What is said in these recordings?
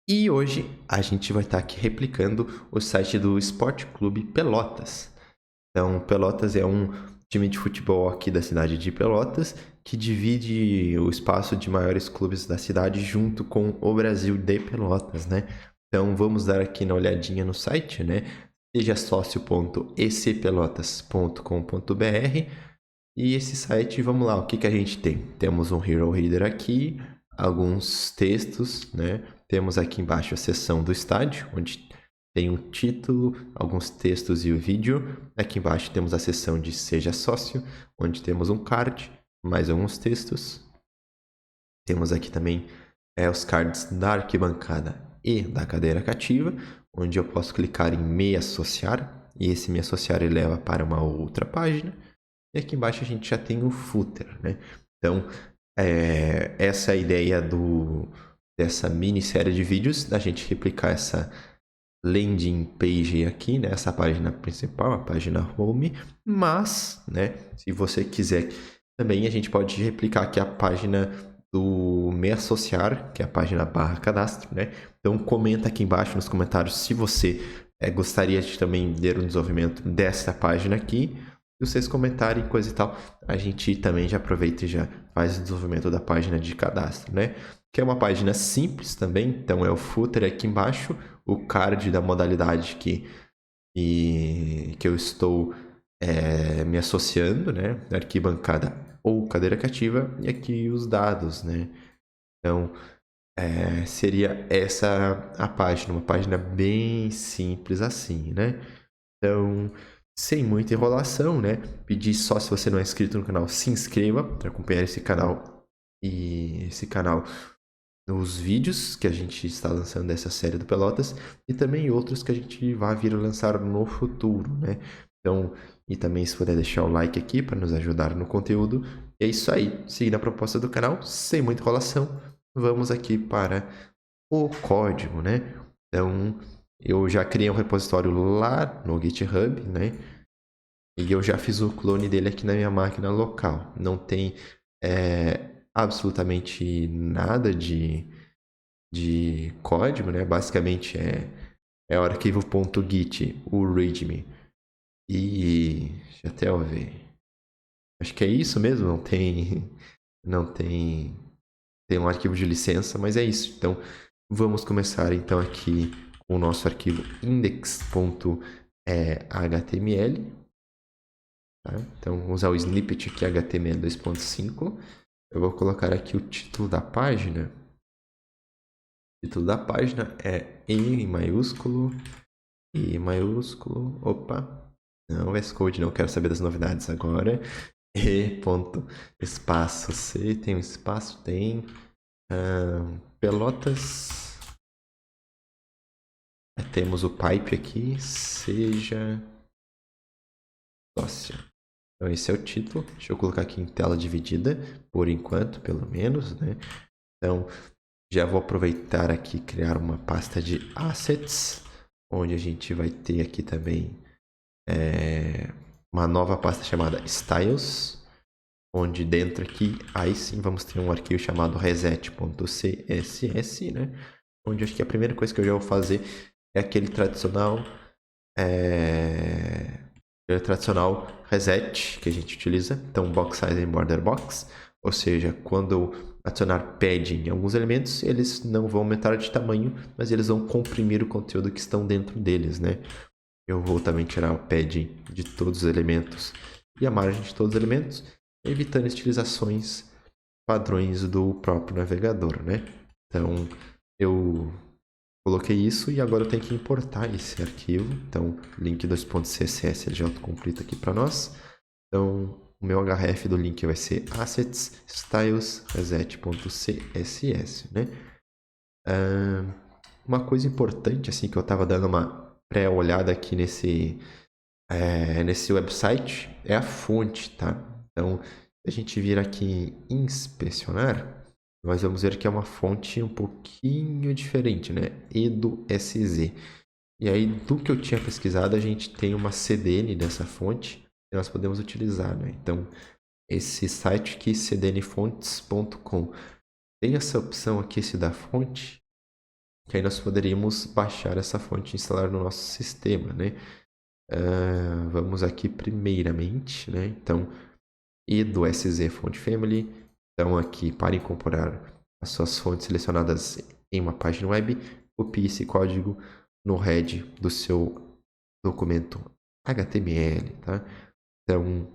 E hoje a gente vai estar aqui replicando o site do Esporte Clube Pelotas. Então, Pelotas é um time de futebol aqui da cidade de Pelotas que divide o espaço de maiores clubes da cidade junto com o Brasil de Pelotas, né? Então, vamos dar aqui uma olhadinha no site, né? Seja sócio.ecpelotas.com.br. E esse site, vamos lá, o que a gente tem? Temos um Hero Reader aqui, alguns textos, né? Temos aqui embaixo a seção do estádio, onde tem um título, alguns textos e o vídeo. Aqui embaixo temos a seção de Seja Sócio, onde temos um card, mais alguns textos. Temos aqui também os cards da arquibancada e da cadeira cativa, onde eu posso clicar em Me Associar, e esse Me Associar ele leva para uma outra página. E aqui embaixo a gente já tem o footer, né? Então, essa é a ideia dessa minissérie de vídeos, da gente replicar essa landing page aqui, né? Essa página principal, a página home. Mas, né, se você quiser também, a gente pode replicar aqui a página do Me Associar, que é a página barra cadastro, né? Então, comenta aqui embaixo nos comentários se você gostaria de também ver o desenvolvimento dessa página aqui. Se vocês comentarem coisa e tal, a gente também já aproveita e já faz o desenvolvimento da página de cadastro, né? Que é uma página simples também, então é o footer aqui embaixo, o card da modalidade que eu estou me associando, né? Arquibancada ou cadeira cativa, e aqui os dados, né? Então, seria essa a página, uma página bem simples assim, né? Então, sem muita enrolação, né? Pedir só se você não é inscrito no canal, se inscreva para acompanhar esse canal nos vídeos que a gente está lançando dessa série do Pelotas e também outros que a gente vai vir a lançar no futuro, né? Então, e também se puder deixar o like aqui para nos ajudar no conteúdo. E é isso aí. Seguindo a proposta do canal, sem muita enrolação, vamos aqui para o código, né? Então, eu já criei um repositório lá no GitHub, né? E eu já fiz o clone dele aqui na minha máquina local. Não tem absolutamente nada de código, né? Basicamente é o arquivo.git, o readme. E deixa até eu ver. Acho que é isso mesmo, não tem um arquivo de licença, mas é isso. Então, vamos começar então aqui com o nosso arquivo index.html. Tá? Então, vamos usar o snippet aqui HTML 2.5. Eu vou colocar aqui o título da página. O título da página é E maiúsculo, opa, não, VS Code, não quero saber das novidades agora. E ponto, espaço C, tem um espaço, tem Pelotas. Temos o pipe aqui, seja sócio. Então esse é o título. Deixa eu colocar aqui em tela dividida, por enquanto, pelo menos, né? Então já vou aproveitar aqui e criar uma pasta de assets, onde a gente vai ter aqui também uma nova pasta chamada styles, onde dentro aqui, aí sim vamos ter um arquivo chamado reset.css, né? Onde acho que a primeira coisa que eu já vou fazer é aquele tradicional reset que a gente utiliza, então box size e border box, ou seja, quando eu adicionar padding em alguns elementos, eles não vão aumentar de tamanho, mas eles vão comprimir o conteúdo que estão dentro deles, né? Eu vou também tirar o padding de todos os elementos e a margem de todos os elementos, evitando estilizações padrões do próprio navegador, né? Então, eu coloquei isso e agora eu tenho que importar esse arquivo. Então, link 2.css ele já autocompleta aqui para nós. Então, o meu href do link vai ser assets styles reset.css, né? Uma coisa importante assim que eu estava dando uma pré-olhada aqui nesse website é a fonte, tá? Então, se a gente vir aqui em inspecionar, nós vamos ver que é uma fonte um pouquinho diferente, né? EduSZ. E aí, do que eu tinha pesquisado, a gente tem uma CDN dessa fonte que nós podemos utilizar, né? Então, esse site aqui, cdnfontes.com, tem essa opção aqui, esse da fonte, que aí nós poderíamos baixar essa fonte e instalar no nosso sistema, né? Vamos aqui primeiramente, né? Então, e do SZ Font Family. Então, aqui para incorporar as suas fontes selecionadas em uma página web, copie esse código no head do seu documento HTML, tá? Então,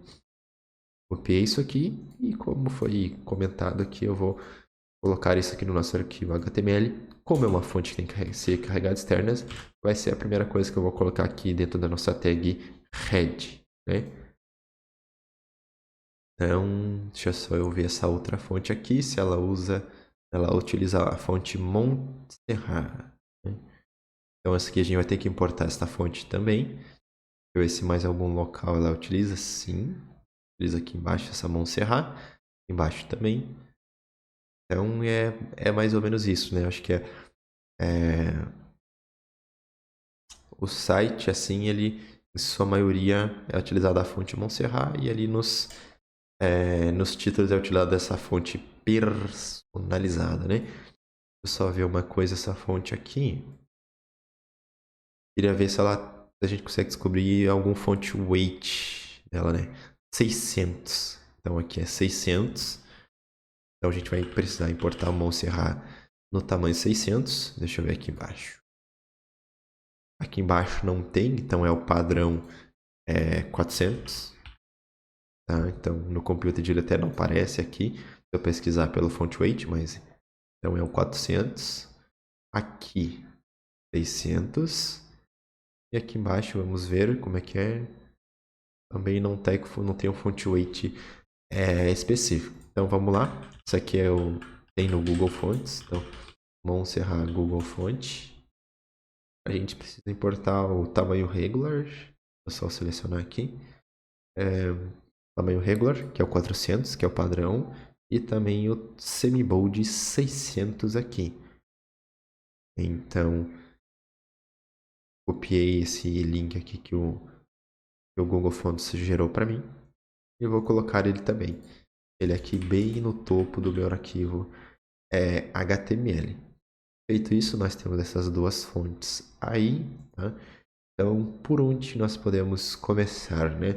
copiei isso aqui e como foi comentado aqui, eu vou colocar isso aqui no nosso arquivo HTML. Como é uma fonte que tem que ser carregada externas, vai ser a primeira coisa que eu vou colocar aqui dentro da nossa tag head, né? Então, deixa só eu ver essa outra fonte aqui, se ela utiliza a fonte Montserrat, né? Então, essa aqui a gente vai ter que importar essa fonte também. Deixa eu ver se mais algum local ela utiliza. Sim, utiliza aqui embaixo essa Montserrat, embaixo também. Então, é mais ou menos isso, né? Acho que o site, assim, ele, em sua maioria, é utilizado a fonte Montserrat e ali nos títulos é utilizada essa fonte personalizada, né? Deixa eu só ver uma coisa, essa fonte aqui. Queria ver se a gente consegue descobrir algum fonte weight dela, né? 600. Então aqui é 600. Então a gente vai precisar importar o Montserrat no tamanho 600. Deixa eu ver aqui embaixo. Aqui embaixo não tem, então é o padrão 400. Tá? Então no computer ele até não aparece aqui. Se eu pesquisar pelo font weight, mas então é o 400. Aqui 600. E aqui embaixo vamos ver como é que é. Também não tem um font weight específico. Então vamos lá. Isso aqui tem no Google Fonts. Então Montserrat Google Font. A gente precisa importar o tamanho regular. É só selecionar aqui. Tamanho regular, que é o 400, que é o padrão. E também o semi-bold 600 aqui. Então, copiei esse link aqui que o Google Fonts gerou para mim. E vou colocar ele também. Ele aqui bem no topo do meu arquivo HTML. Feito isso, nós temos essas duas fontes aí, tá? Então, por onde nós podemos começar, né?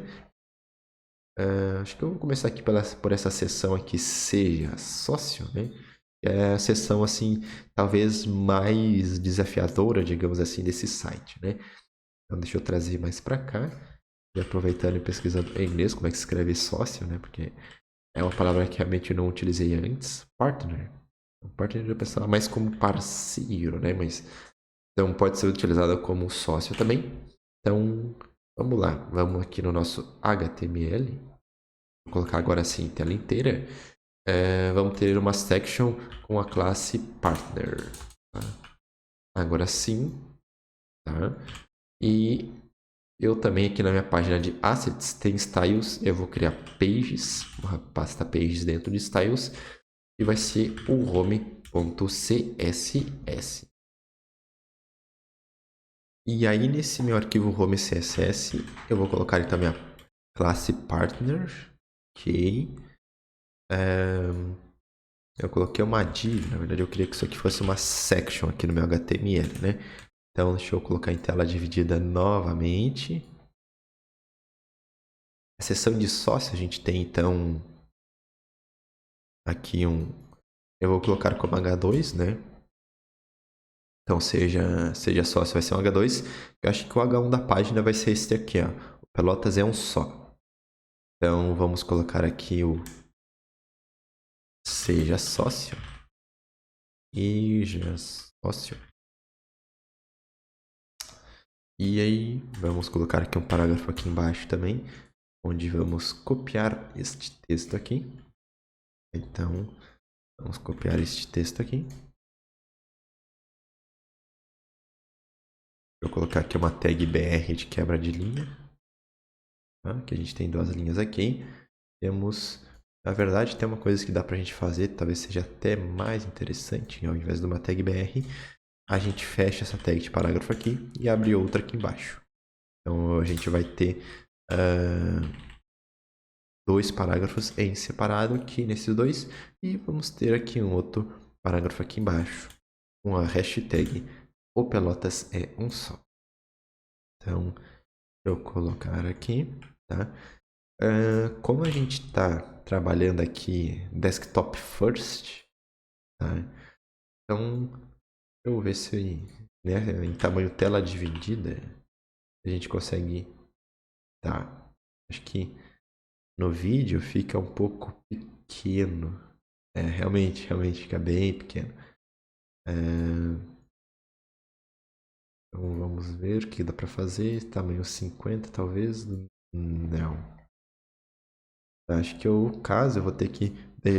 Acho que eu vou começar aqui por essa seção aqui, seja sócio, né? É a seção, assim, talvez mais desafiadora, digamos assim, desse site, né? Então, deixa eu trazer mais para cá. E aproveitando e pesquisando em inglês como é que se escreve sócio, né? Porque é uma palavra que realmente eu não utilizei antes. Partner. Partner eu pensava mais como parceiro, né? Mas então pode ser utilizada como sócio também. Então, vamos lá. Vamos aqui no nosso HTML. Vou colocar agora assim, tela inteira. Vamos ter uma section com a classe partner. Tá? Agora sim. Tá? E eu também aqui na minha página de assets tem styles. Eu vou criar pages, uma pasta pages dentro de styles. E vai ser o home.css. E aí nesse meu arquivo home CSS, eu vou colocar então a minha classe partner. Ok. Eu coloquei uma div, na verdade eu queria que isso aqui fosse uma section aqui no meu HTML, né? Então deixa eu colocar em tela dividida novamente. A seção de sócio a gente tem então aqui eu vou colocar como H2, né? Então seja sócio vai ser um H2. Eu acho que o H1 da página vai ser esse aqui, ó. O Pelotas é um só. Então vamos colocar aqui o seja sócio. Seja sócio. E aí vamos colocar aqui um parágrafo aqui embaixo também, onde vamos copiar este texto aqui. Então vamos copiar este texto aqui. Vou colocar aqui uma tag BR de quebra de linha. Tá? Que a gente tem duas linhas aqui. Temos, na verdade, tem uma coisa que dá pra gente fazer, talvez seja até mais interessante, ao invés de uma tag BR, a gente fecha essa tag de parágrafo aqui e abre outra aqui embaixo. Então a gente vai ter dois parágrafos em separado aqui nesses dois e vamos ter aqui um outro parágrafo aqui embaixo. com a hashtag O Pelotas é um só. Então, eu vou colocar aqui, tá? Como a gente está trabalhando aqui desktop first, tá? Então, eu vou ver se, né, em tamanho tela dividida a gente consegue, tá? Acho que no vídeo fica um pouco pequeno. Realmente fica bem pequeno. Então vamos ver o que dá para fazer. Tamanho 50 talvez. Não. Acho que o caso eu vou ter que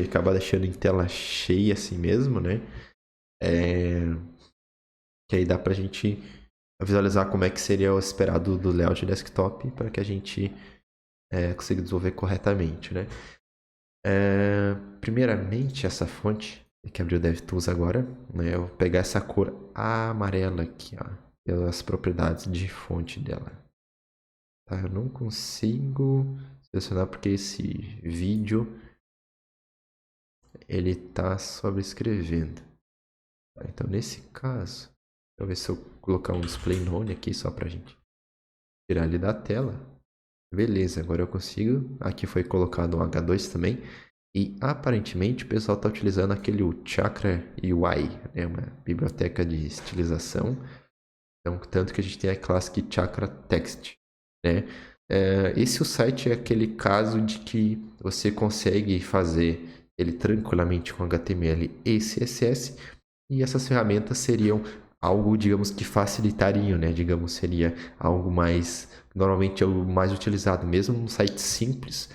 acabar deixando em tela cheia assim mesmo, né? Que aí dá pra gente visualizar como é que seria o esperado do layout desktop para que a gente consiga desenvolver corretamente, né? Primeiramente, essa fonte que abriu o DevTools agora, né? Eu vou pegar essa cor amarela aqui, ó, pelas propriedades de fonte dela. Tá? Eu não consigo selecionar porque esse vídeo ele tá sobrescrevendo. Então, nesse caso, deixa eu ver se eu colocar um display none aqui só pra gente tirar ele da tela. Beleza, agora eu consigo. Aqui foi colocado um H2 também. E aparentemente o pessoal está utilizando aquele Chakra UI, né? Uma biblioteca de estilização. Então, tanto que a gente tem a classe Chakra Text, né? Esse o site é aquele caso de que você consegue fazer ele tranquilamente com HTML e CSS, e essas ferramentas seriam algo, digamos, que facilitariam, né? Digamos, seria algo mais, normalmente é o mais utilizado, mesmo num site simples.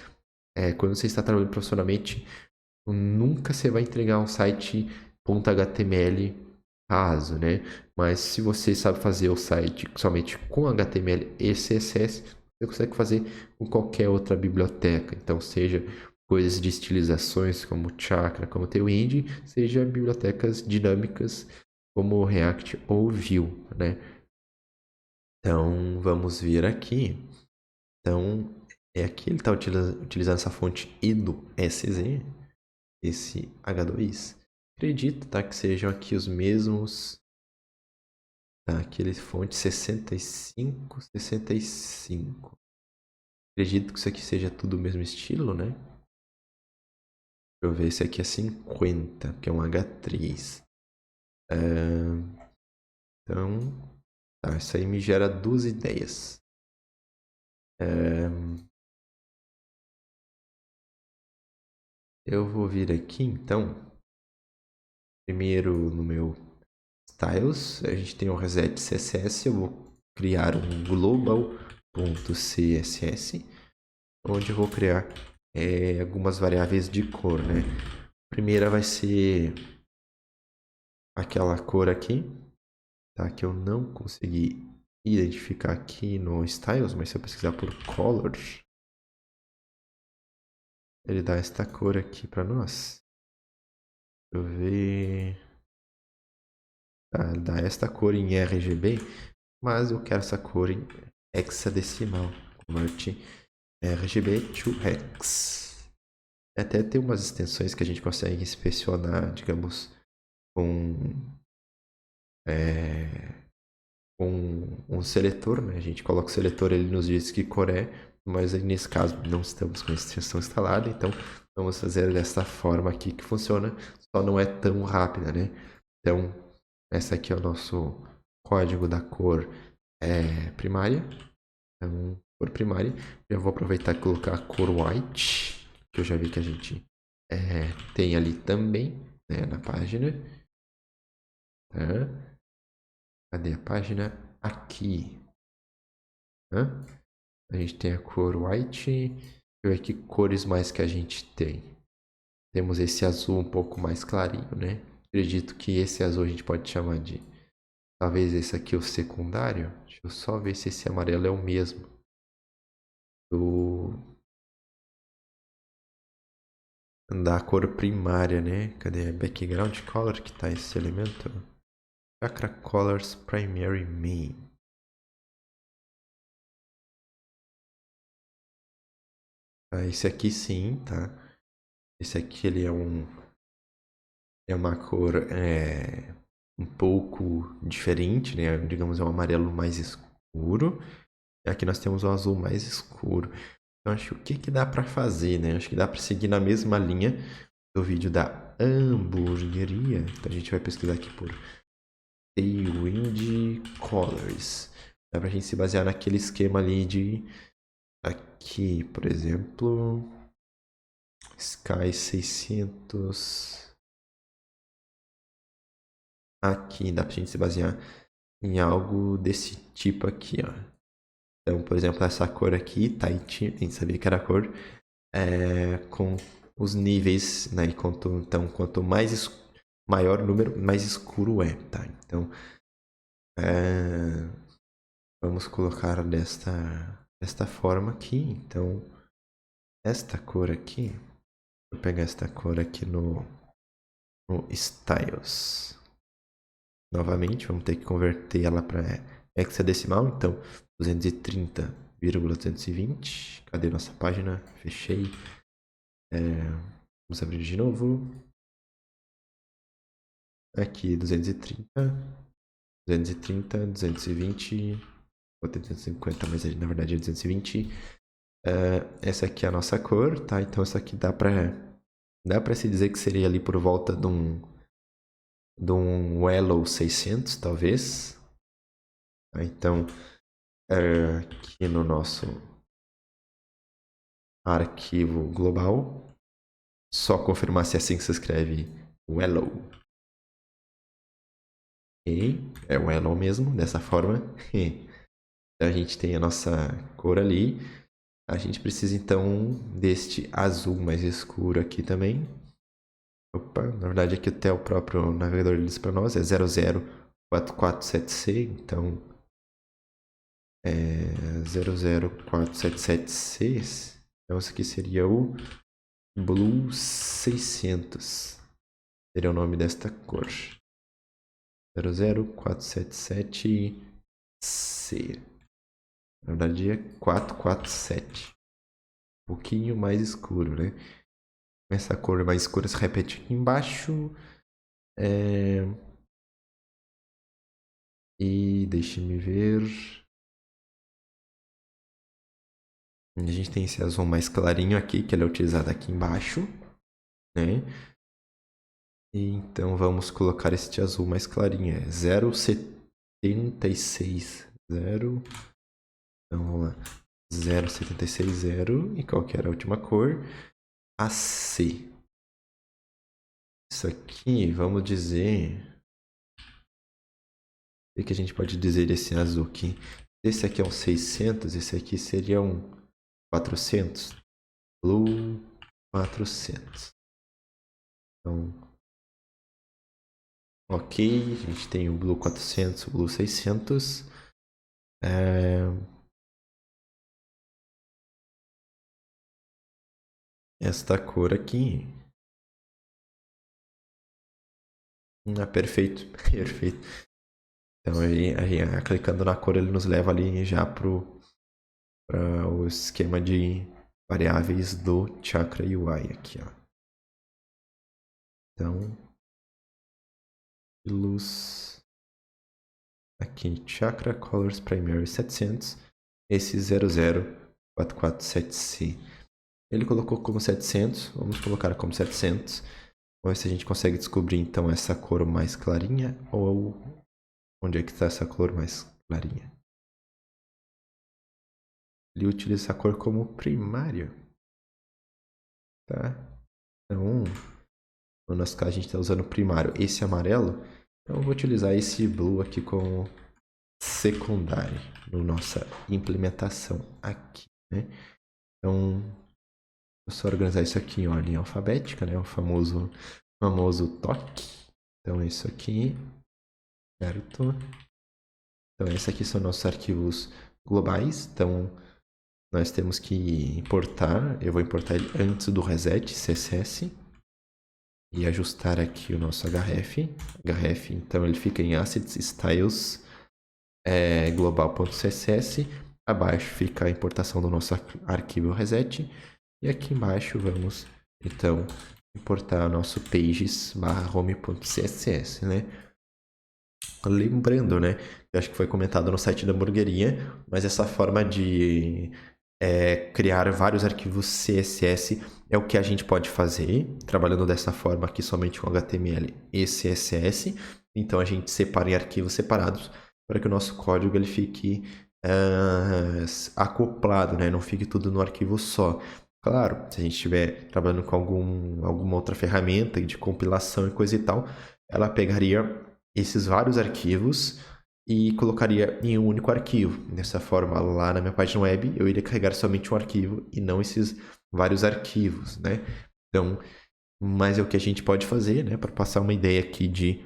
Quando você está trabalhando profissionalmente, nunca você vai entregar um site .html raso, né? Mas se você sabe fazer o site somente com HTML e CSS, você consegue fazer com qualquer outra biblioteca. Então, seja coisas de estilizações como Chakra, como Tailwind, seja bibliotecas dinâmicas como React ou Vue, né? Então, vamos ver aqui. Então, aqui ele está utilizando essa fonte edo.sz, esse H2. Acredito, tá, que sejam aqui os mesmos. Tá, aquele fonte 65, 65. Acredito que isso aqui seja tudo o mesmo estilo, né? Deixa eu ver, esse aqui é 50, que é um H3. Então, tá, isso aí me gera duas ideias. Eu vou vir aqui, então. Primeiro no meu styles, a gente tem o reset CSS. Eu vou criar um global.css, onde eu vou criar algumas variáveis de cor, né? A primeira vai ser aquela cor aqui, tá? Que eu não consegui identificar aqui no styles, mas se eu pesquisar por colors, ele dá esta cor aqui para nós. Deixa eu ver. Tá, dá esta cor em RGB, mas eu quero essa cor em hexadecimal. Convert RGB to hex. Até tem umas extensões que a gente consegue inspecionar, digamos, com, um seletor, né? A gente coloca o seletor, ele nos diz que cor é, mas aí, nesse caso não estamos com a extensão instalada, então vamos fazer dessa forma aqui que funciona, só não é tão rápida, né? Então, essa aqui é o nosso código da cor primária. Então, cor primária. Eu vou aproveitar e colocar a cor white, que eu já vi que a gente tem ali também, né, na página. Tá? Cadê a página? Aqui. Tá? A gente tem a cor white. Deixa eu ver que cores mais que a gente tem. Temos esse azul um pouco mais clarinho, né? Acredito que esse azul a gente pode chamar de... Talvez esse aqui é o secundário. Deixa eu só ver se esse amarelo é o mesmo da cor primária, né? Cadê? Background color que tá esse elemento? Chakra Colors Primary Main. Esse aqui sim, tá? Esse aqui ele é uma cor um pouco diferente, né? Digamos, é um amarelo mais escuro. E aqui nós temos um azul mais escuro. Então, acho que o que dá para fazer, né? Acho que dá para seguir na mesma linha do vídeo da hamburgueria. Então, a gente vai pesquisar aqui por Tailwind Colors. Dá pra gente se basear naquele esquema ali de... Aqui, por exemplo... Sky 600... Aqui, dá pra gente se basear em algo desse tipo aqui, ó. Então, por exemplo, essa cor aqui, Tahiti, a gente sabia que era a cor, com os níveis, né? Então, quanto mais maior o número, mais escuro é, tá? Então, vamos colocar desta forma aqui. Então, esta cor aqui, vou pegar esta cor aqui no Styles. Novamente, vamos ter que converter ela para hexadecimal. Então, 230,220. Cadê nossa página? Fechei. Vamos abrir de novo. Aqui, 230, 230, 220. Vou ter 250, mas na verdade é 220. Essa aqui é a nossa cor, tá? Então, essa aqui dá pra se dizer que seria ali por volta de um Yellow 600, talvez. Então, aqui no nosso arquivo global, só confirmar se é assim que se escreve Yellow. E é o Yellow mesmo, dessa forma. Então, a gente tem a nossa cor ali. A gente precisa então deste azul mais escuro aqui também. Opa, na verdade aqui até o próprio navegador diz para nós, é 00447C, então 00477C, então esse aqui seria o Blue 600, seria o nome desta cor, 00477C, na verdade é 447, um pouquinho mais escuro, né? Essa cor mais escura se repete aqui embaixo. E deixe-me ver. A gente tem esse azul mais clarinho aqui, que ele é utilizado aqui embaixo, né? E então vamos colocar este azul mais clarinho, é 076. Então vamos lá. 076, e qual que era a última cor? AC. Isso aqui, vamos dizer... O que a gente pode dizer desse azul aqui? Esse aqui é um 600, esse aqui seria um 400. Blue 400. Então, ok, a gente tem o Blue 400, o Blue 600. Esta cor aqui. Perfeito, perfeito. Então, clicando na cor, ele nos leva ali já para o esquema de variáveis do Chakra UI aqui, ó. Então, luz aqui, Chakra Colors Primary 700, esse 00447C. Ele colocou como 700, vamos colocar como 700. Vamos ver se a gente consegue descobrir então essa cor mais clarinha ou onde é que está essa cor mais clarinha. Ele utiliza essa cor como primário, tá? Então, no nosso caso a gente está usando primário esse amarelo, então eu vou utilizar esse blue aqui como secundário na nossa implementação aqui, né? Então, vou só organizar isso aqui em ordem alfabética, né? O famoso toque. Então, isso aqui, certo? Então, esses aqui são nossos arquivos globais. Então, nós temos que importar. Eu vou importar ele antes do reset CSS e ajustar aqui o nosso href. Então, ele fica em assets styles global.css. Abaixo fica a importação do nosso arquivo reset. E aqui embaixo vamos, então, importar o nosso pages/home.css, né? Lembrando, né? Eu acho que foi comentado no site da hamburgueria, mas essa forma de criar vários arquivos CSS é o que a gente pode fazer, trabalhando dessa forma aqui somente com HTML e CSS. Então a gente separa em arquivos separados para que o nosso código ele fique acoplado, né? Não fique tudo no arquivo só. Claro, se a gente estiver trabalhando com alguma outra ferramenta de compilação e coisa e tal, ela pegaria esses vários arquivos e colocaria em um único arquivo. Dessa forma, lá na minha página web, eu iria carregar somente um arquivo e não esses vários arquivos, né? Então, mas é o que a gente pode fazer, né, para passar uma ideia aqui de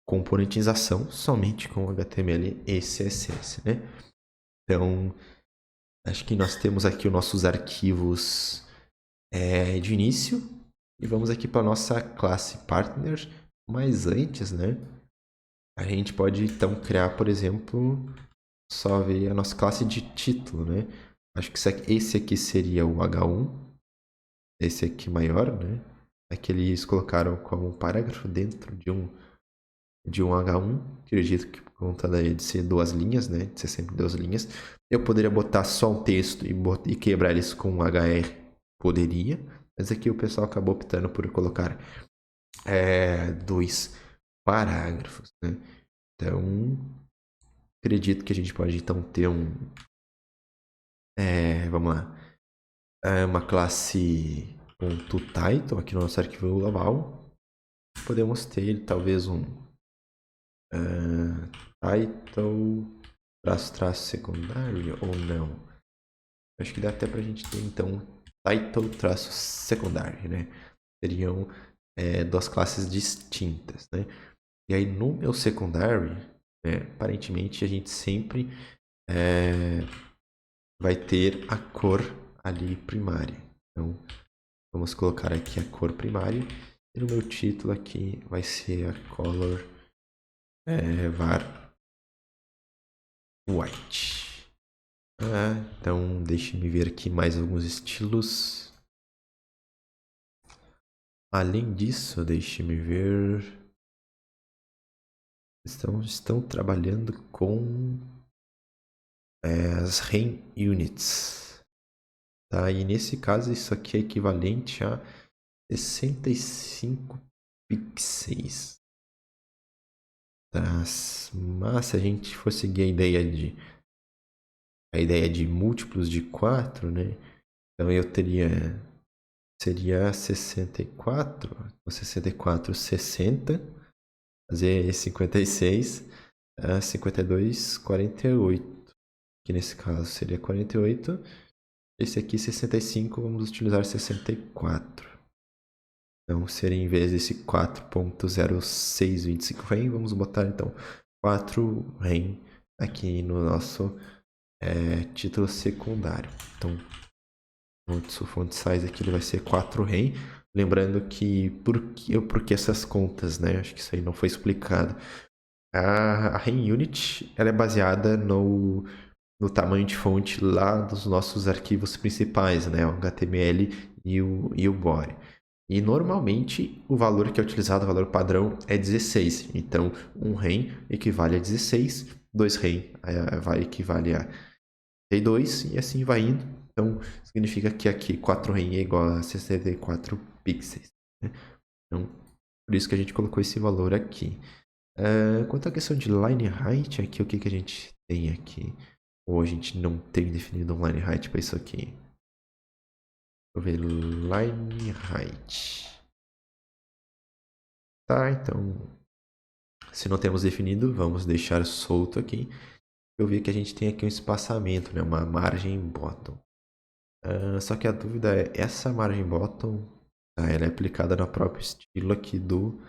componentização somente com HTML e CSS, né? Então, acho que nós temos aqui os nossos arquivos de início e vamos aqui para nossa classe partner, mas antes, né? A gente pode então criar, por exemplo, só ver a nossa classe de título, né? Acho que esse aqui seria o H1, esse aqui maior, né? É que eles colocaram como um parágrafo dentro de um H1, que eu acredito que por conta de ser duas linhas, né? De ser sempre duas linhas. Eu poderia botar só um texto e quebrar isso com um HR, poderia, mas aqui o pessoal acabou optando por colocar dois parágrafos, né? Então, acredito que a gente pode então ter vamos lá, uma classe .title aqui no nosso arquivo global. Podemos ter talvez um title traço secundário ou não. Acho que dá até pra gente ter então title traço secundário, né? Seriam duas classes distintas, né? E aí no meu secundário, aparentemente a gente sempre vai ter a cor ali primária. Então, vamos colocar aqui a cor primária. E no meu título aqui vai ser a color var white. Então, deixe-me ver aqui mais alguns estilos. Além disso, deixe-me ver. Estão trabalhando com as REM units. Tá? E nesse caso, isso aqui é equivalente a 65 pixels. Tá? Mas se a gente for seguir a ideia de múltiplos de 4, né? Então eu seria 64, 64, 60, fazer 56, 52, 48. Que nesse caso seria 48. Esse aqui 65, vamos utilizar 64. Então seria em vez desse 4.0625 REM, vamos botar então 4 REM aqui no nosso título secundário. Então o font size aqui ele vai ser 4 REM. Lembrando que por que essas contas, né? Acho que isso aí não foi explicado. A REM Unit ela é baseada no tamanho de fonte lá dos nossos arquivos principais, né? O HTML e o body. E normalmente o valor que é utilizado, o valor padrão, é 16. Então, 1 REM equivale a 16, 2 REM vai equivale a 32 e assim vai indo. Então, significa que aqui 4 REM é igual a 64 pixels. Né? Então, por isso que a gente colocou esse valor aqui. Quanto à questão de line height, aqui o que a gente tem aqui? Ou a gente não tem definido um line height para isso aqui? Deixa eu ver, line height. Tá, então, se não temos definido, vamos deixar solto aqui. Eu vi que a gente tem aqui um espaçamento, né? Uma margem bottom. Só que a dúvida é, essa margem bottom, ela é aplicada no próprio estilo aqui no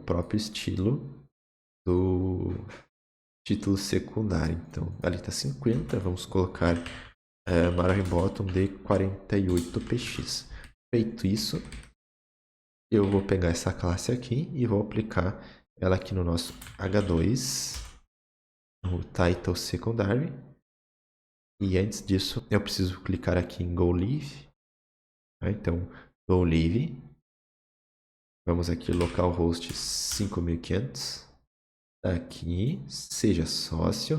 próprio estilo do título secundário. Então, ali está 50, vamos colocar margem bottom de 48px. Feito isso, eu vou pegar essa classe aqui e vou aplicar ela aqui no nosso H2, no title secondary. E antes disso, eu preciso clicar aqui em Go Live. Então, Go Live. Vamos aqui, localhost 5500. Aqui, seja sócio.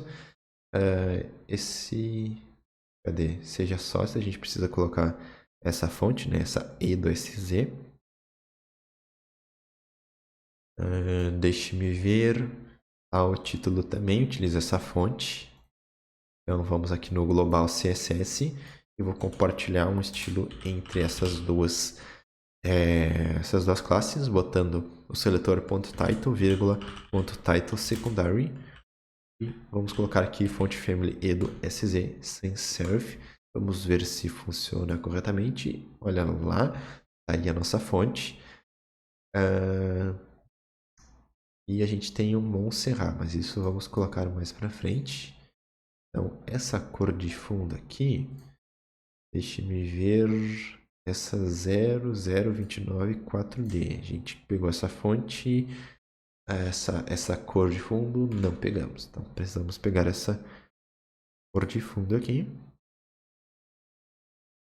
Cadê? Seja sócio, a gente precisa colocar essa fonte, né? Essa E2CZ. Deixe-me ver. O título também utiliza essa fonte. Então vamos aqui no Global CSS e vou compartilhar um estilo entre essas duas classes, botando o seletor .title, vírgula, .title secondary. E vamos colocar aqui fonte family edo sz sem serve. Vamos ver se funciona corretamente. Olha lá, tá ali a nossa fonte. E a gente tem um Montserrat, mas isso vamos colocar mais para frente. Então, essa cor de fundo aqui, deixe-me ver, essa 00294D. A gente pegou essa fonte, essa cor de fundo, não pegamos. Então, precisamos pegar essa cor de fundo aqui.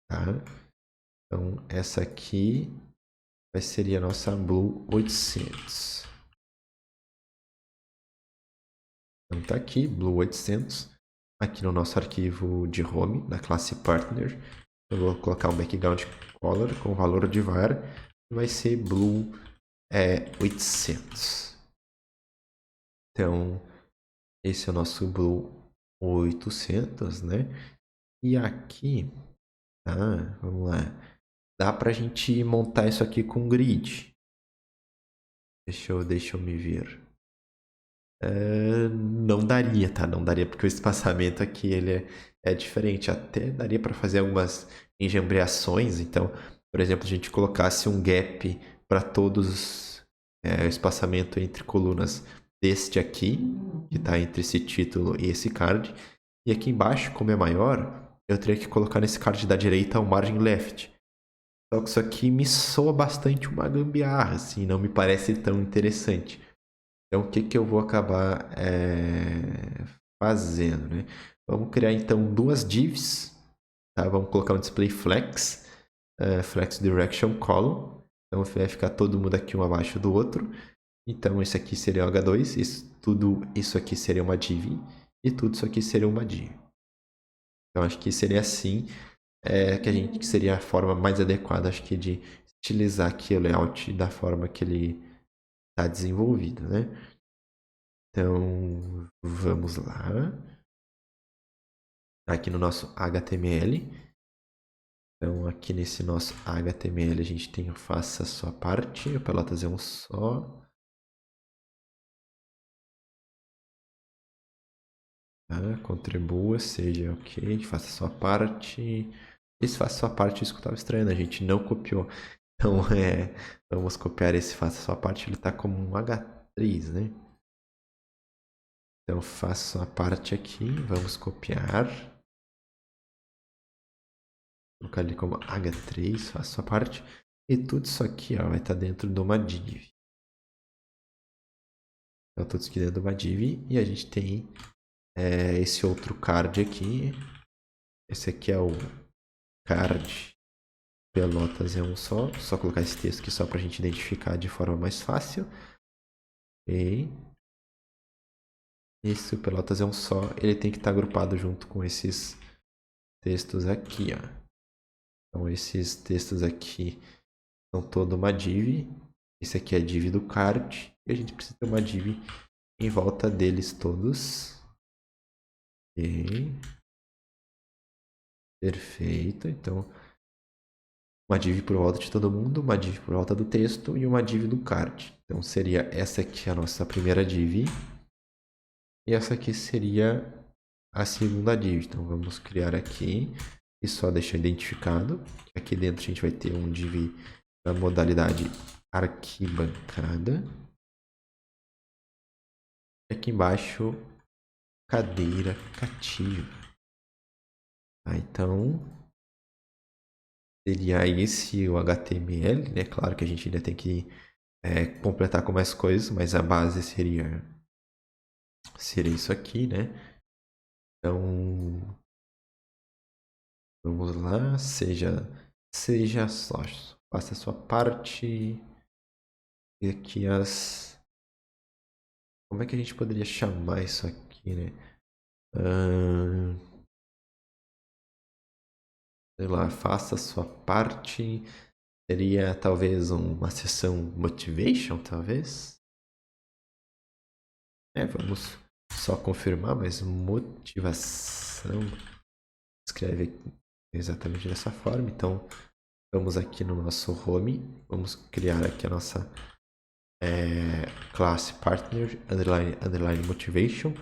Tá? Então, essa aqui seria a nossa Blue 800. Então, tá aqui, Blue 800. Aqui no nosso arquivo de home, da classe partner, eu vou colocar um background color com o valor de var. Vai ser Blue 800. Então, esse é o nosso Blue 800, né? E aqui, vamos lá. Dá pra gente montar isso aqui com grid. Deixa eu me ver. Não daria, tá? Não daria porque o espaçamento aqui ele é diferente. Até daria para fazer algumas enjambreações. Então, por exemplo, a gente colocasse um gap para todos o espaçamento entre colunas deste aqui, que está entre esse título e esse card. E aqui embaixo, como é maior, eu teria que colocar nesse card da direita o margin left. Só que isso aqui me soa bastante uma gambiarra, assim, não me parece tão interessante. Então, o que que eu vou acabar fazendo, né? Vamos criar, então, duas divs. Tá? Vamos colocar um display flex, flex direction column. Então, vai ficar todo mundo aqui um abaixo do outro. Então, esse aqui seria o H2, tudo isso aqui seria uma div, e tudo isso aqui seria uma div. Então, acho que seria assim que seria a forma mais adequada, acho que, de estilizar aqui o layout da forma que ele está desenvolvido, né? Então, vamos lá. Aqui no nosso HTML. Então, aqui nesse nosso HTML, a gente tem o faça a sua parte. O Pelotas é um só. Contribua, seja ok, faça a sua parte. Esse faça a sua parte, isso que eu estava estranho, né? A gente não copiou. Então, vamos copiar esse faça a sua parte. Ele está como um H3, né? Então, faça a sua parte aqui. Vamos copiar. Colocar ele como H3, faça a sua parte. E tudo isso aqui vai estar dentro de uma div. Então, tudo isso aqui dentro de uma div. E a gente tem esse outro card aqui. Esse aqui é o card Pelotas é um só. Só colocar esse texto aqui só para a gente identificar de forma mais fácil. Ok. Esse Pelotas é um só. Ele tem que estar agrupado junto com esses textos aqui. Então, esses textos aqui são toda uma div. Esse aqui é a div do card. E a gente precisa ter uma div em volta deles todos. Ok. Perfeito. Então, uma div por volta de todo mundo, uma div por volta do texto e uma div do card. Então, seria essa aqui a nossa primeira div. E essa aqui seria a segunda div. Então, vamos criar aqui e só deixar identificado. Aqui dentro a gente vai ter um div da modalidade arquibancada. E aqui embaixo, cadeira cativa. Então, seria esse o HTML, né? Claro que a gente ainda tem que completar com mais coisas, mas a base seria isso aqui, né? Então, vamos lá, seja sócio, faça a sua parte. E aqui como é que a gente poderia chamar isso aqui, né? Sei lá, faça a sua parte. Seria talvez uma sessão motivation, talvez? Vamos só confirmar, mas motivação escreve aqui exatamente dessa forma. Então, vamos aqui no nosso home, vamos criar aqui a nossa classe partner underline motivation.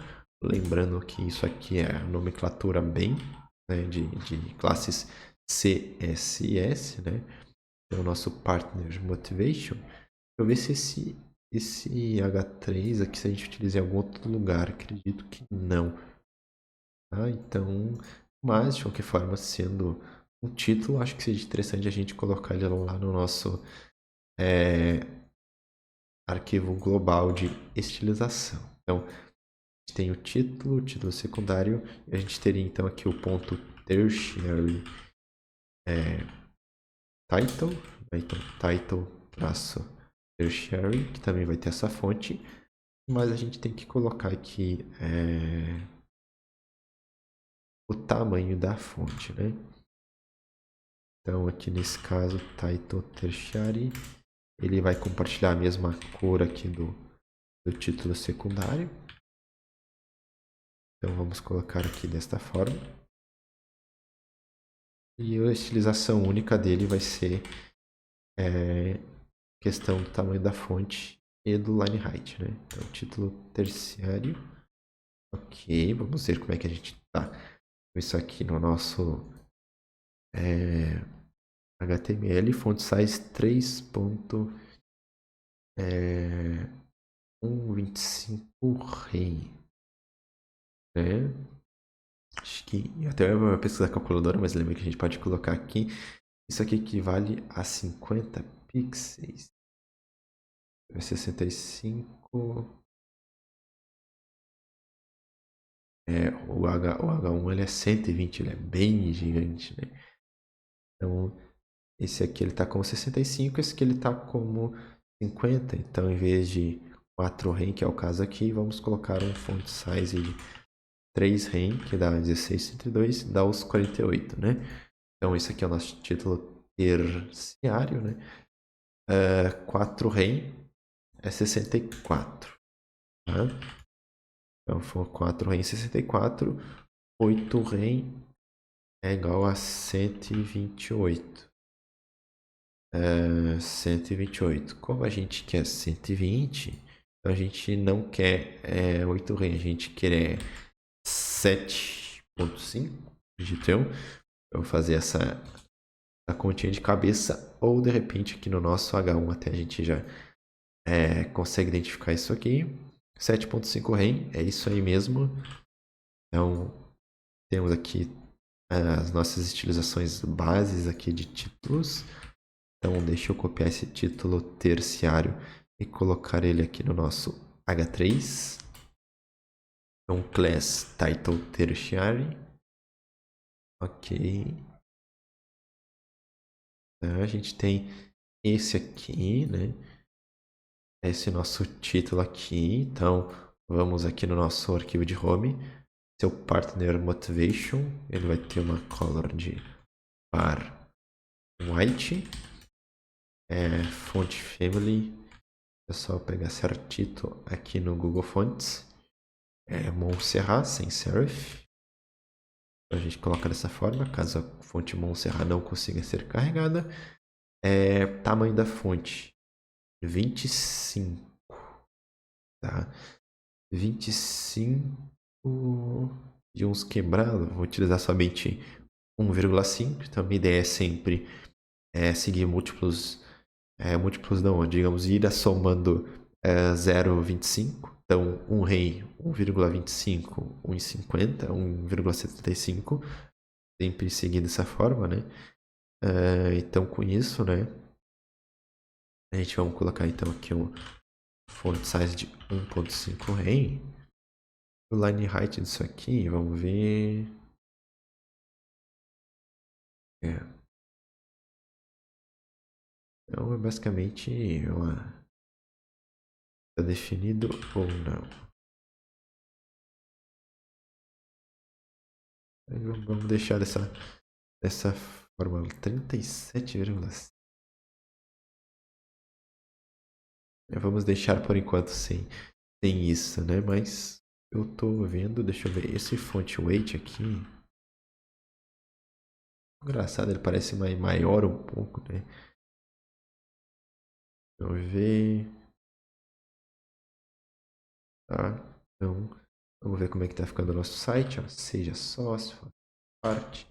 Lembrando que isso aqui é a nomenclatura bem, né, de classes CSS, né? Então, o nosso partner motivation. Eu ver se esse H3 aqui, se a gente utiliza em algum outro lugar. Acredito que não. Tá? Então, mas de qualquer forma, sendo um título, acho que seria interessante a gente colocar ele lá no nosso arquivo global de estilização. Então, a gente tem o título secundário, e a gente teria então aqui o ponto tertiary title, né? Então title traço tertiary, que também vai ter essa fonte, mas a gente tem que colocar aqui o tamanho da fonte, né? Então aqui nesse caso title tertiary, ele vai compartilhar a mesma cor aqui do título secundário. Então vamos colocar aqui desta forma. E a estilização única dele vai ser questão do tamanho da fonte e do line height, né? Então título terciário. Ok, vamos ver como é que a gente está com isso aqui no nosso HTML. Font size 3.125 rei, né? Acho que até eu vou pesquisar a calculadora, mas lembra que a gente pode colocar aqui. Isso aqui equivale a 50 pixels. 65. O H1 ele é 120, ele é bem gigante, né? Então, esse aqui ele está como 65, esse aqui ele está como 50. Então, em vez de 4 rem, que é o caso aqui, vamos colocar um font size de 3 rem, que dá 1632, dá os 48, né? Então, esse aqui é o nosso título terciário, né? 4 rem é 64, tá? Então, for 4 rem 64, 8 rem é igual a 128. 128. Como a gente quer 120, então a gente não quer 8 rem, a gente quer 7.5. Digitei. Eu vou fazer essa a continha de cabeça, ou de repente aqui no nosso H1 até a gente já consegue identificar isso aqui. 7.5 rem, é isso aí mesmo. Então temos aqui as nossas estilizações bases aqui de títulos. Então deixa eu copiar esse título terciário e colocar ele aqui no nosso H3. Então class title tertiary. Ok. Então, a gente tem esse aqui, né? Esse nosso título aqui. Então vamos aqui no nosso arquivo de home. Seu partner motivation. Ele vai ter uma color de bar white. Font family. É só pegar certito aqui no Google Fonts. Montserrat sem serif. A gente coloca dessa forma, caso a fonte Montserrat não consiga ser carregada. Tamanho da fonte 25, tá? 25 de uns quebrados. Vou utilizar somente 1,5. Então a minha ideia é sempre seguir múltiplos não, digamos, ir somando 0,25. Então, 1 rei, 1,25, 1,50, 1,75. Sempre seguir dessa forma, né? Então, com isso, né? A gente vai colocar, então, aqui um font size de 1,5 rei. O line height disso aqui, vamos ver... Então, é basicamente uma Está definido ou não. Vamos deixar dessa forma 37,5. Vamos deixar por enquanto sem isso, né? Mas eu tô vendo, deixa eu ver, esse font weight aqui. Engraçado, ele parece maior um pouco, né? Vamos ver. Tá? Então, vamos ver como é que tá ficando o nosso site. Ó. Seja sócio, faça parte.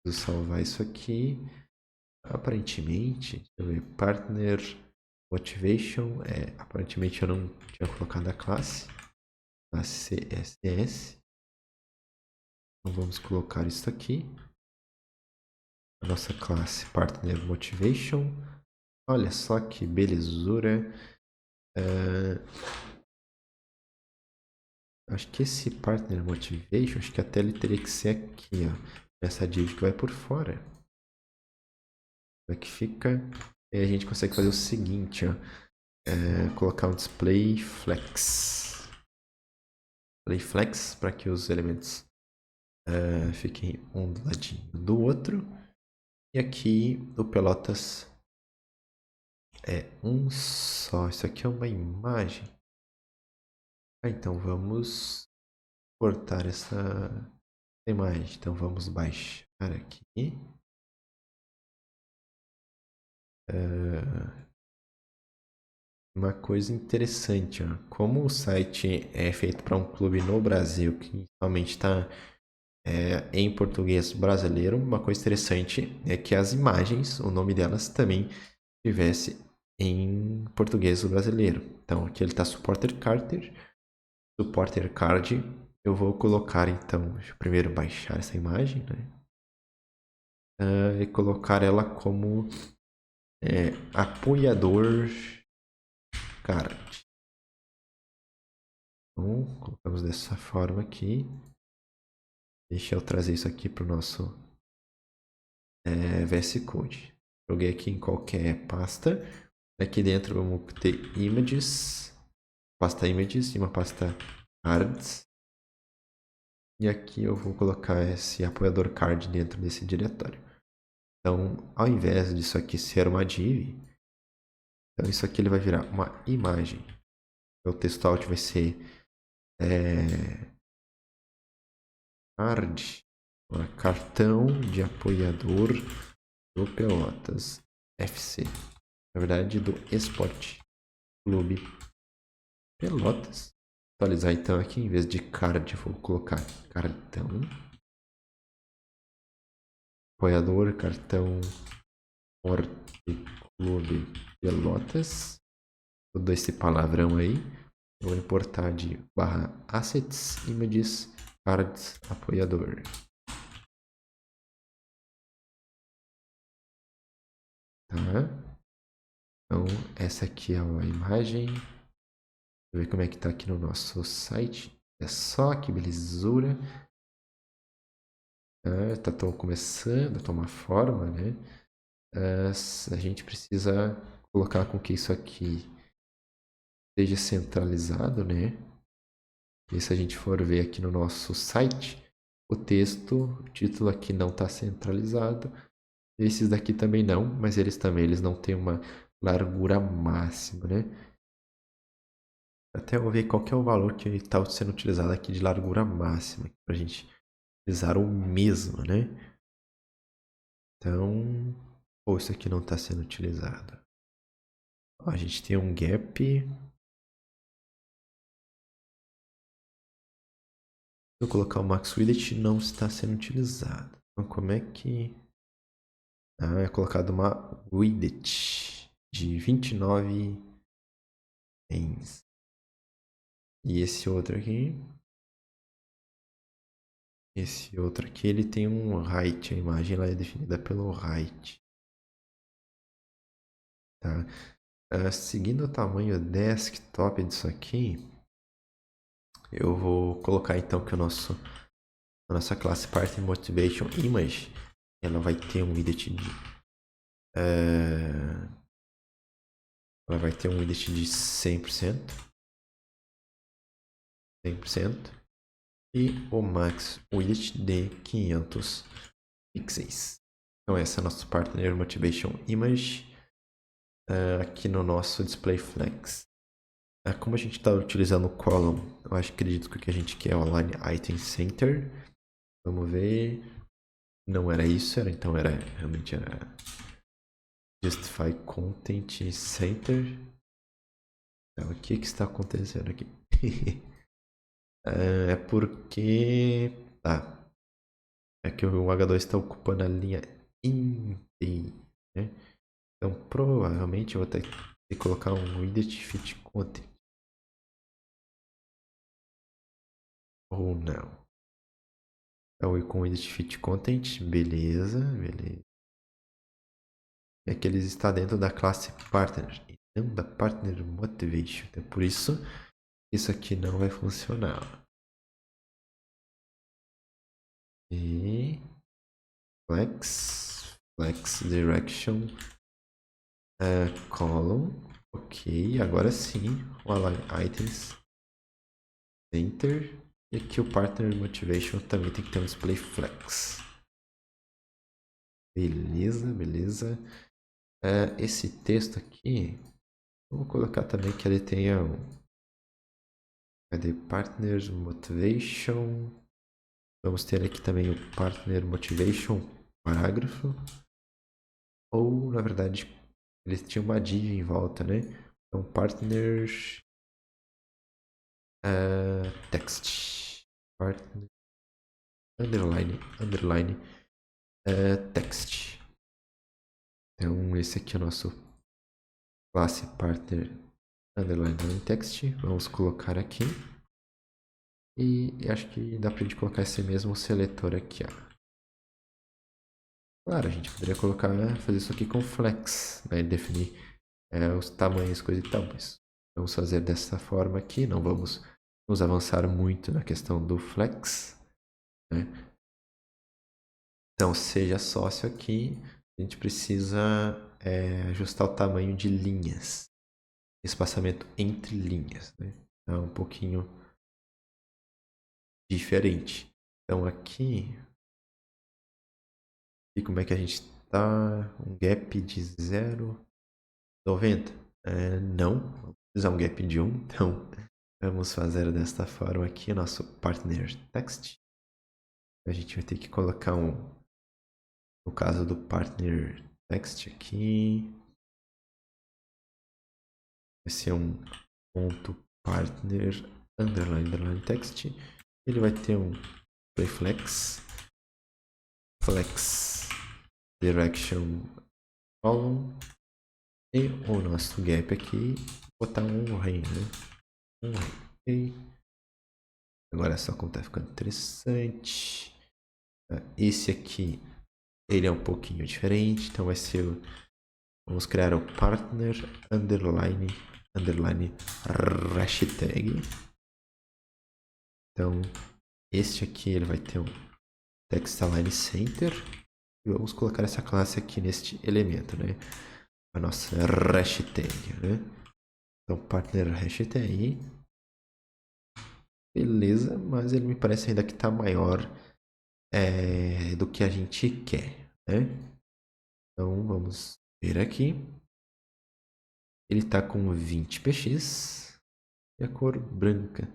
Vou salvar isso aqui. Aparentemente, deixa eu ver, Partner Motivation. Aparentemente eu não tinha colocado a classe CSS. Então vamos colocar isso aqui. A nossa classe Partner Motivation. Olha só que belezura. Acho que esse Partner Motivation, acho que até ele teria que ser aqui, ó. Essa div que vai por fora. Como é que fica? E a gente consegue fazer o seguinte, ó. Colocar um display flex. Display flex para que os elementos fiquem um do ladinho do outro. E aqui o Pelotas é um só. Isso aqui é uma imagem. Então vamos cortar essa imagem. Então vamos baixar aqui. Uma coisa interessante, ó. Como o site é feito para um clube no Brasil, que somente está em português brasileiro, uma coisa interessante é que as imagens, o nome delas também estivesse em português brasileiro. Então aqui ele está Supporter Card. Eu vou colocar então, deixa eu primeiro baixar essa imagem, né? E colocar ela como apoiador card. Então, colocamos dessa forma aqui. Deixa eu trazer isso aqui para o nosso VS Code. Joguei aqui em qualquer pasta. Aqui dentro vamos ter images, pasta images e uma pasta cards. E aqui eu vou colocar esse apoiador card dentro desse diretório. Então, ao invés disso aqui ser uma div, então isso aqui ele vai virar uma imagem. O texto alt vai ser card, cartão de apoiador do Pelotas FC. Na verdade, do Esporte Clube Pelotas. Atualizar então aqui, em vez de card, vou colocar cartão. Apoiador, cartão Esporte Clube Pelotas. Todo esse palavrão aí. Eu vou importar de /assets, images, cards, apoiador. Tá? Então, essa aqui é a imagem. Deixa eu ver como é que tá aqui no nosso site. É só que belezura. Tá começando a tomar forma, né? A gente precisa colocar com que isso aqui seja centralizado, né? E se a gente for ver aqui no nosso site, o texto, o título aqui não está centralizado. Esses daqui também não, mas eles não têm uma largura máxima, né? Até eu ver qual que é o valor que está sendo utilizado aqui de largura máxima, para a gente utilizar o mesmo, né? Então, isso aqui não está sendo utilizado. Ó, a gente tem um gap. Se eu colocar o max widget, não está sendo utilizado. Então, como é que... é colocado uma widget de 29 ens. E esse outro aqui... ele tem um height. A imagem lá é definida pelo height. Tá? Seguindo o tamanho desktop disso aqui, eu vou colocar então que a nossa classe Party Motivation Image, ela vai ter um widget de Ela vai ter um widget de 100%. 100%. E o max widget de 500 pixels. Então essa é a nossa Partner Motivation Image aqui no nosso Display Flex. Como a gente está utilizando o column, eu acredito que o que a gente quer é o Align Item Center. Vamos ver. Não era isso, realmente era Justify Content Center. Então, o que está acontecendo aqui? É porque... Tá. É que o H2 está ocupando a linha inteira, né? Então, provavelmente eu vou ter que colocar um widget fit content. Ou não. Então, com widget fit content, beleza, beleza. É que eles está dentro da classe partner e não da partner motivation. Então, por isso, isso aqui não vai funcionar. E flex direction column. Ok, agora sim, o align items center. E aqui o partner motivation também tem que ter um display flex. Beleza, beleza. Esse texto aqui, vou colocar também que ele tenha um... Cadê? Partner motivation. Vamos ter aqui também o partner motivation parágrafo. Ou, na verdade, eles tinham uma div em volta, né? Então, partner text. Partner underline text. Então, esse aqui é o nosso classe partner underline text. Vamos colocar aqui. E acho que dá pra gente colocar esse mesmo seletor aqui, ó. Claro, a gente poderia colocar, fazer isso aqui com flex, né? Definir os tamanhos, coisa e tal, mas vamos fazer dessa forma aqui, não vamos nos avançar muito na questão do flex, né? Então, seja sócio aqui, a gente precisa ajustar o tamanho de linhas, espaçamento entre linhas, né? É um pouquinho diferente. Então, aqui, e como é que a gente está? Um gap de 0,90. Não, vamos usar um gap de 1. Então, vamos fazer desta forma aqui, nosso partner text. A gente vai ter que colocar no caso do partner text aqui, vai ser um ponto partner underline text. Ele vai ter um flex direction column e o nosso gap aqui, botar um array, né? Um array. Agora essa conta tá ficando interessante. Esse aqui, ele é um pouquinho diferente, então vai ser vamos criar o partner underline hashtag. Então, este aqui ele vai ter um text align center e vamos colocar essa classe aqui neste elemento, né? A nossa hashtag, né? Então, partner hashtag. Beleza, mas ele me parece ainda que está maior do que a gente quer, né? Então, vamos ver aqui. Ele está com 20 px e a cor branca.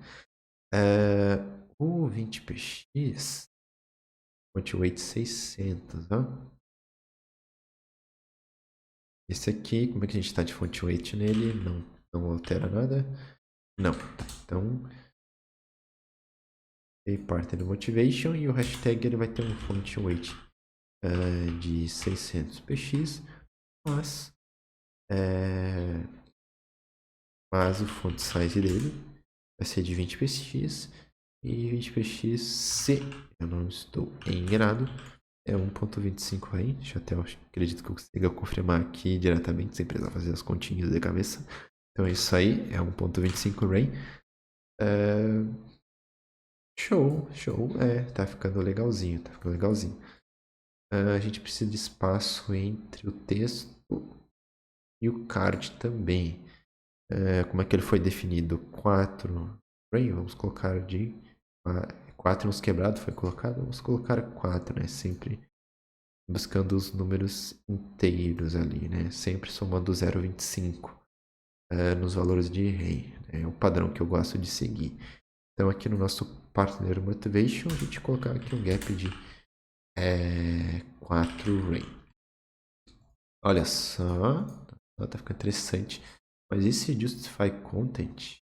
O 20 px, font weight 600, ó. Esse aqui, como é que a gente está de font weight nele? Não altera nada? Não. Então, partner motivation e o hashtag ele vai ter um font weight de 600 px, mas o font size dele vai ser de 20 px e 20 px, se eu não estou enganado, é 1.25 RAIN. Deixa eu até, acredito que eu consiga confirmar aqui diretamente, sem precisar fazer as continhas de cabeça. Então é isso aí, é 1.25 RAIN. Show. Tá ficando legalzinho, a gente precisa de espaço entre o texto e o card também. Como é que ele foi definido? 4 Ray, vamos colocar de 4 nos quebrados foi colocado, vamos colocar 4, né? Sempre buscando os números inteiros ali, né? Sempre somando 0,25 nos valores de Ray. É o padrão que eu gosto de seguir. Então aqui no nosso Partner Motivation, a gente colocar aqui um gap de 4 Ray. Olha só, tá ficando interessante. Mas e se Justify Content?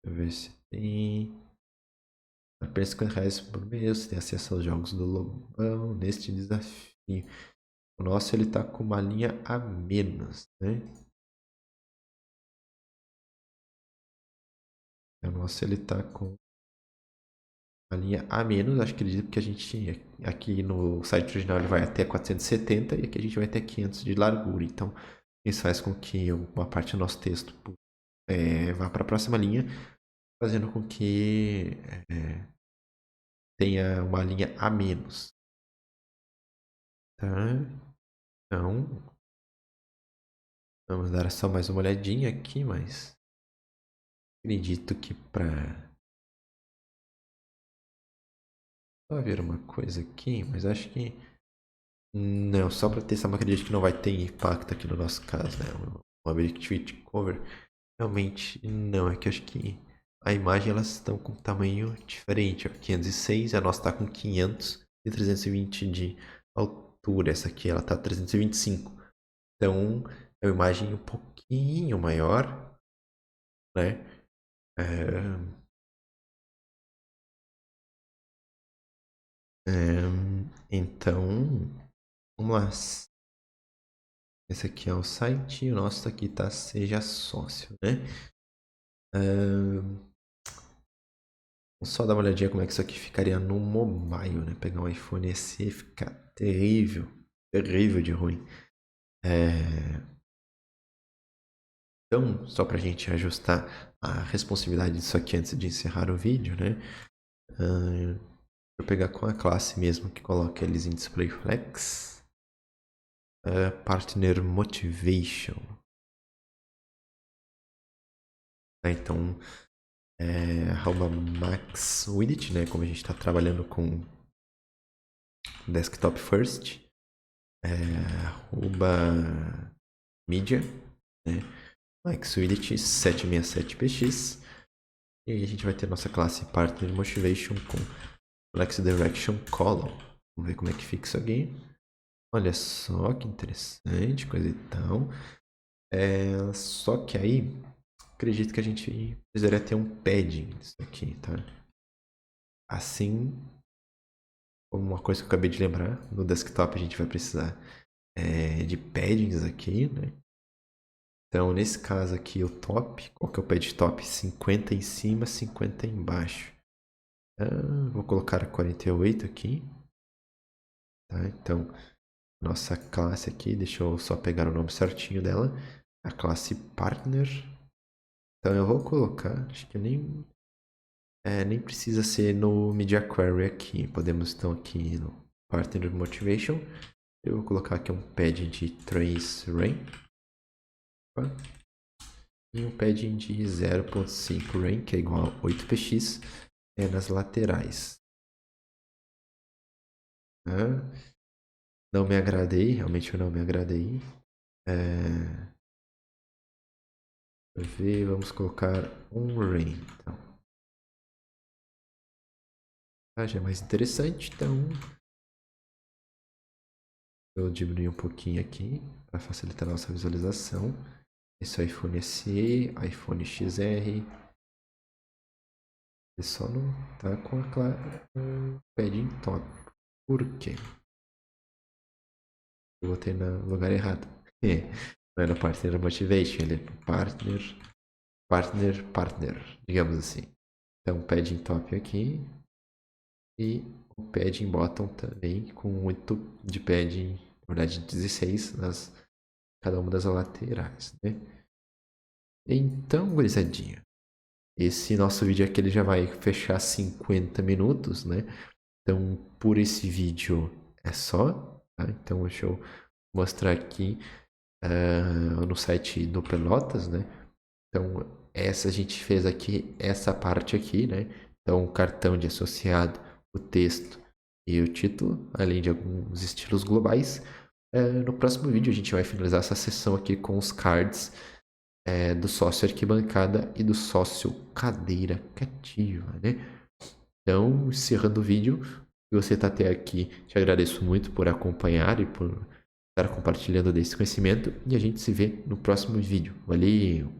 Deixa eu ver se tem. Apenas R$50 por mês, você tem acesso aos jogos do Lobão neste desafio. O nosso ele tá com uma linha a menos, né? O nosso ele tá com uma linha a menos, acho que acredito que a gente aqui no site original ele vai até 470 e aqui a gente vai até 500 de largura. Então isso faz com que uma parte do nosso texto vá para a próxima linha, fazendo com que tenha uma linha a menos. Tá? Então, vamos dar só mais uma olhadinha aqui, mas acredito que para ver uma coisa aqui, mas acho que não, só para testar, mas acredito que não vai ter impacto aqui no nosso caso, né? O Objective Cover realmente não, é que acho que a imagem elas estão com tamanho diferente, ó, 506, a nossa está com 500 e 320 de altura, essa aqui ela está 325. Então, é uma imagem um pouquinho maior, né? Então, vamos lá. Esse aqui é o site e o nosso aqui tá Seja Sócio, né? Vamos só dar uma olhadinha como é que isso aqui ficaria no mobile, né? Pegar um iPhone SE fica terrível, terrível de ruim. Então, só para a gente ajustar a responsividade disso aqui antes de encerrar o vídeo, né? Vou pegar com a classe mesmo que coloca eles em Display Flex. Partner Motivation. Então, @maxwidget, né? Como a gente está trabalhando com desktop first. @media, né? maxwidget 767px. E aí a gente vai ter nossa classe Partner Motivation com Flex Direction Column. Vamos ver como é que fica isso aqui. Olha só que interessante, coisa e tal. Só que aí, acredito que a gente precisaria ter um padding nisso aqui, tá? Assim, uma coisa que eu acabei de lembrar, no desktop a gente vai precisar de paddings aqui, né? Então, nesse caso aqui, o top, qual que é o pad top? 50 em cima, 50 embaixo. Vou colocar a 48 aqui. Tá? Então, nossa classe aqui, deixa eu só pegar o nome certinho dela. A classe Partner. Então, eu vou colocar, acho que nem precisa ser no Media Query aqui. Podemos, então, aqui no Partner Motivation. Eu vou colocar aqui um pad de Trace Rain. E um padding de 0.5 Rain, que é igual a 8px, nas laterais. Não me agradei, realmente eu não me agradei. Vamos colocar um Rain. Então. Já é mais interessante, então eu diminuir um pouquinho aqui para facilitar a nossa visualização. Esse iPhone SE, iPhone XR. Ele só não tá com a padding top. Por quê? Eu botei no lugar errado. Não é no Partner Motivation, ele é no Partner, digamos assim. Então, padding top aqui. E o padding bottom também, com 8 de padding, na verdade 16 nas cada uma das laterais, né? Então, gurizadinha, esse nosso vídeo aqui ele já vai fechar 50 minutos, né? Então, por esse vídeo é só, tá? Então, deixa eu mostrar aqui. no site do Pelotas, né? Então, essa a gente fez aqui, essa parte aqui, né? Então, o cartão de associado, o texto e o título, além de alguns estilos globais. No próximo vídeo, a gente vai finalizar essa sessão aqui com os cards do sócio arquibancada e do sócio cadeira cativa, né? Então, encerrando o vídeo, se você está até aqui, te agradeço muito por acompanhar e por estar compartilhando desse conhecimento. E a gente se vê no próximo vídeo. Valeu!